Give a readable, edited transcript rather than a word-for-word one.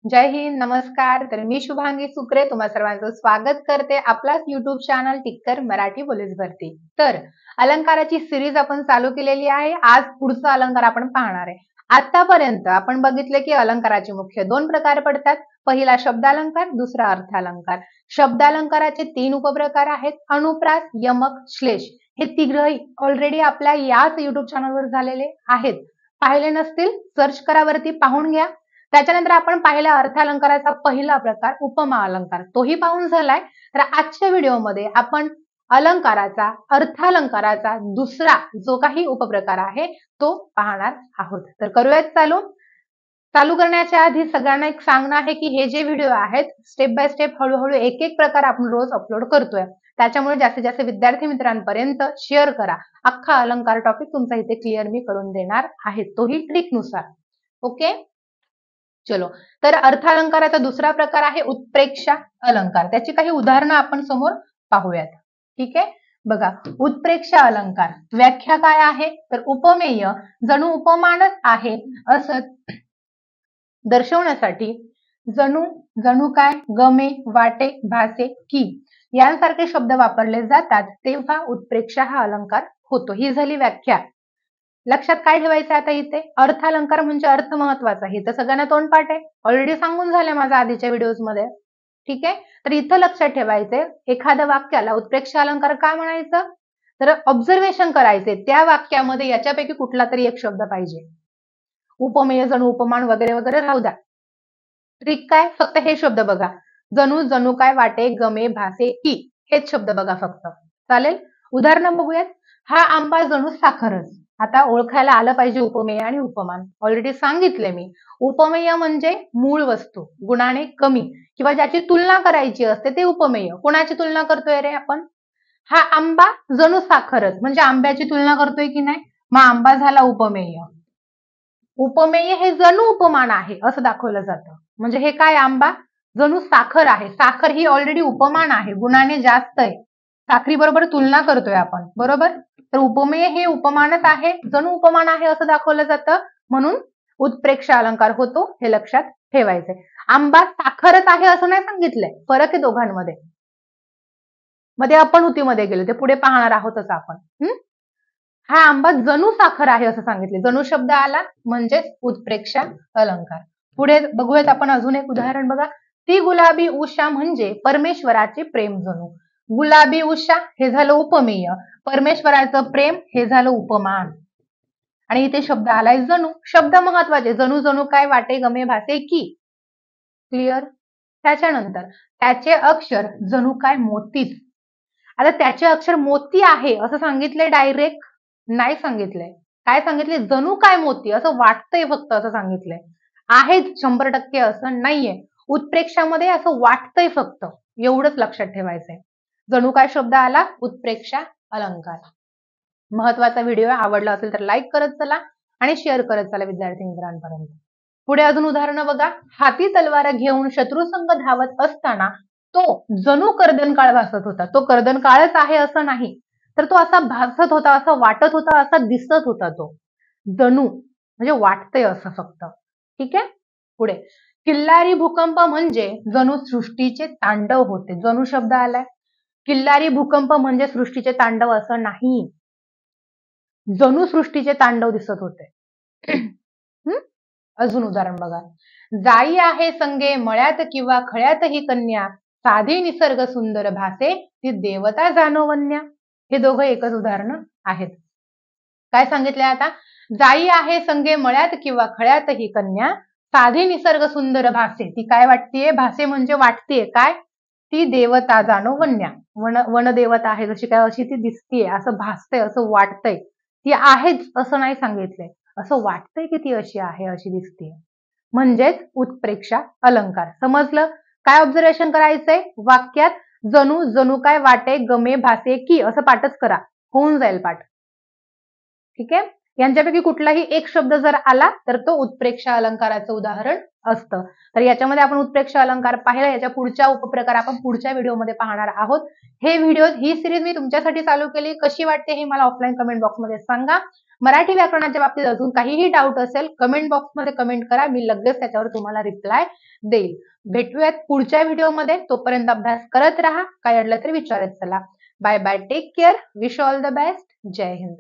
जय हिंद, नमस्कार. तर मी शुभांगी सुक्रे तुम्हा सर्वांचं स्वागत करते आपलाच युट्यूब चॅनल टिक्कर मराठी पोलीस भरती. तर अलंकाराची सिरीज आपण चालू केलेली आहे. आज पुढचा अलंकार आपण पाहणार आहे. आतापर्यंत आपण बघितले की अलंकाराचे मुख्य दोन प्रकार पडतात. पहिला शब्दालंकार, दुसरा अर्थालंकार. शब्दालंकाराचे 3 उपप्रकार आहेत: अनुप्रास, यमक, श्लेष. हे तिघही ऑलरेडी आपल्या याच युट्यूब चॅनलवर झालेले आहेत. पाहिले नसतील सर्च करा, वरती पाहून घ्या. त्याच्यानंतर आपण पाहिला अर्थालंकाराचा पहिला प्रकार उपमा अलंकार, तोही पाहून झालाय. तर आजच्या व्हिडिओमध्ये आपण अलंकाराचा अर्थालंकाराचा दुसरा जो काही उपप्रकार आहे तो पाहणार आहोत. तर करूयात चालू. चालू करण्याच्या आधी सगळ्यांना एक सांगणं आहे की हे जे व्हिडिओ आहेत स्टेप बाय स्टेप हळूहळू एक एक प्रकार आपण रोज अपलोड करतोय. त्याच्यामुळे जास्तीत जास्त विद्यार्थी मित्रांपर्यंत शेअर करा. अख्खा अलंकार टॉपिक तुमचा इथे क्लिअर मी करून देणार आहे, तोही ट्रिकनुसार. ओके, चलो. तर अर्थालंकाराचा दुसरा प्रकार आहे उत्प्रेक्षा अलंकार. त्याची काही उदाहरणं आपण समोर पाहूयात. ठीक आहे, बघा. उत्प्रेक्षा अलंकार व्याख्या काय आहे, तर उपमेय जणू उपमानच आहे असं दर्शवण्यासाठी जणू काय, गमे, वाटे, भासे, की यांसारखे शब्द वापरले जातात तेव्हा उत्प्रेक्षा हा अलंकार होतो. ही झाली व्याख्या. लक्षात काय ठेवायचं आता इथे, अर्थालंकार म्हणजे अर्थ महत्वाचा आहे. तर सगळ्यांना तोंडपाठ आहे, ऑलरेडी सांगून झालंय माझ्या आधीच्या व्हिडिओज मध्ये. ठीक आहे, तर इथं लक्षात ठेवायचंय एखाद्या वाक्याला उत्प्रेक्षा अलंकार काय म्हणायचं, तर ऑब्झर्वेशन करायचे त्या वाक्यामध्ये याच्यापैकी कुठला तरी एक शब्द पाहिजे. उपमेय, जणू, उपमान वगैरे वगैरे राहू द्या. ट्रिक काय, फक्त हे शब्द बघा. जणू काय, वाटे, गमे, भासे, की हेच शब्द बघा फक्त. चालेल, उदाहरण बघूयात. हा आंबा जणू साखरच. आता ओळखायला आलं पाहिजे उपमेय आणि उपमान. ऑलरेडी सांगितले मी, उपमेय म्हणजे मूळ वस्तू गुणाने कमी किंवा ज्याची तुलना करायची असते ते उपमेय. कोणाची तुलना करतोय रे आपण, हा आंबा जणू साखरच म्हणजे आंब्याची तुलना करतोय की नाही, मग आंबा झाला उपमेय. उपमेय हे जणू उपमान आहे असं दाखवलं जातं. म्हणजे हे काय, आंबा जणू साखर आहे. साखर ही ऑलरेडी उपमान आहे, गुणाने जास्त आहे. साखरी बरोबर तुलना करतोय आपण, बरोबर. तर उपमेय हे उपमानच आहे, जणू उपमान आहे असं दाखवलं जातं, म्हणून उत्प्रेक्षा अलंकार होतो. हे लक्षात ठेवायचंय. आंबा साखरच आहे असं नाही सांगितलंय, फरक आहे दोघांमध्ये. मध्ये अपनहुतीमध्ये गेलो, ते पुढे पाहणार आहोतच आपण. हा आंबा जणू साखर आहे असं सांगितले, जणू शब्द आला म्हणजेच उत्प्रेक्षा अलंकार. पुढे बघूयात आपण अजून एक उदाहरण. बघा, ती गुलाबी उषा म्हणजे परमेश्वराचे प्रेम जणू. गुलाबी उषा हे झालं उपमेय, परमेश्वराचं प्रेम हे झालं उपमान. आणि इथे शब्द आलाय जणू. शब्द महत्वाचे, जणू काय, वाटे, गमे, भासे, की. क्लिअर. त्याच्यानंतर त्याचे अक्षर जणू काय मोतीच. आता त्याचे अक्षर मोती आहे असं सांगितलंय डायरेक्ट नाही सांगितलंय. काय सांगितले, जणू काय मोती असं वाटतंय फक्त असं सांगितलंय. आहेच 100% असं नाहीये. उत्प्रेक्षामध्ये असं वाटतंय फक्त, एवढंच लक्षात ठेवायचंय. जणू काय शब्द आला, उत्प्रेक्षा अलंकार. महत्वाचा व्हिडिओ आवडला असेल तर लाईक करत चला आणि शेअर करत चला विद्यार्थी मित्रांपर्यंत. पुढे अजून उदाहरणं बघा. हाती तलवार घेऊन शत्रुसंग धावत असताना तो जणू कर्दनकाळ भासत होता. तो कर्दनकाळच आहे असं नाही, तर तो असा भासत होता, असं वाटत होता, असा दिसत होता. तो जणू म्हणजे वाटतंय असं फक्त. ठीक आहे, पुढे. किल्लारी भूकंप म्हणजे जणू सृष्टीचे तांडव होते. जणू शब्द आलाय. किल्लारी भूकंप म्हणजे सृष्टीचे तांडव असं नाही, जणू सृष्टीचे तांडव दिसत होते. अजून उदाहरण बघा. जाई आहे संगे मळ्यात किंवा खळ्यात ही कन्या, साधी निसर्ग सुंदर भासे ती देवता जाणवन्या. हे दोघं एकच उदाहरण आहेत. काय सांगितले आता, जाई आहे संगे मळ्यात किंवा खळ्यात ही कन्या, साधी निसर्ग सुंदर भासे. ती काय वाटतेय, भासे म्हणजे वाटतेय काय, ती देवता जाणवन्या. वनदेवता आहे जशी काय अशी ती दिसतीये, असं भासतंय, असं वाटतंय. ती आहेच असं नाही सांगितलंय, असं वाटतंय की ती अशी आहे, अशी दिसते. म्हणजेच उत्प्रेक्षा अलंकार. समजलं. काय ऑब्झर्वेशन करायचंय वाक्यात, जणू काय, वाटे, गमे, भासे, की असं पाठच करा, होऊन जाईल पाठ. ठीक आहे, यांच्यापैकी कुठलाही एक शब्द जर आला तर तो उत्प्रेक्षा अलंकाराचं उदाहरण असतं. तर याच्यामध्ये आपण उत्प्रेक्षा अलंकार पाहिला. याच्या पुढच्या उपप्रकार आपण पुढच्या व्हिडिओमध्ये पाहणार आहोत. ही सिरीज मी तुमच्यासाठी चालू केली. कशी वाटते हे मला ऑफलाईन कमेंट बॉक्समध्ये सांगा. मराठी व्याकरणाच्या बाबतीत अजून काहीही डाऊट असेल कमेंट बॉक्समध्ये कमेंट करा, मी लगेच त्याच्यावर तुम्हाला रिप्लाय देईल. भेटूयात पुढच्या व्हिडिओमध्ये. तोपर्यंत अभ्यास करत राहा. काय अडलं तर विचारत चला. Bye bye. Take care. Wish all the best. जय हिंद.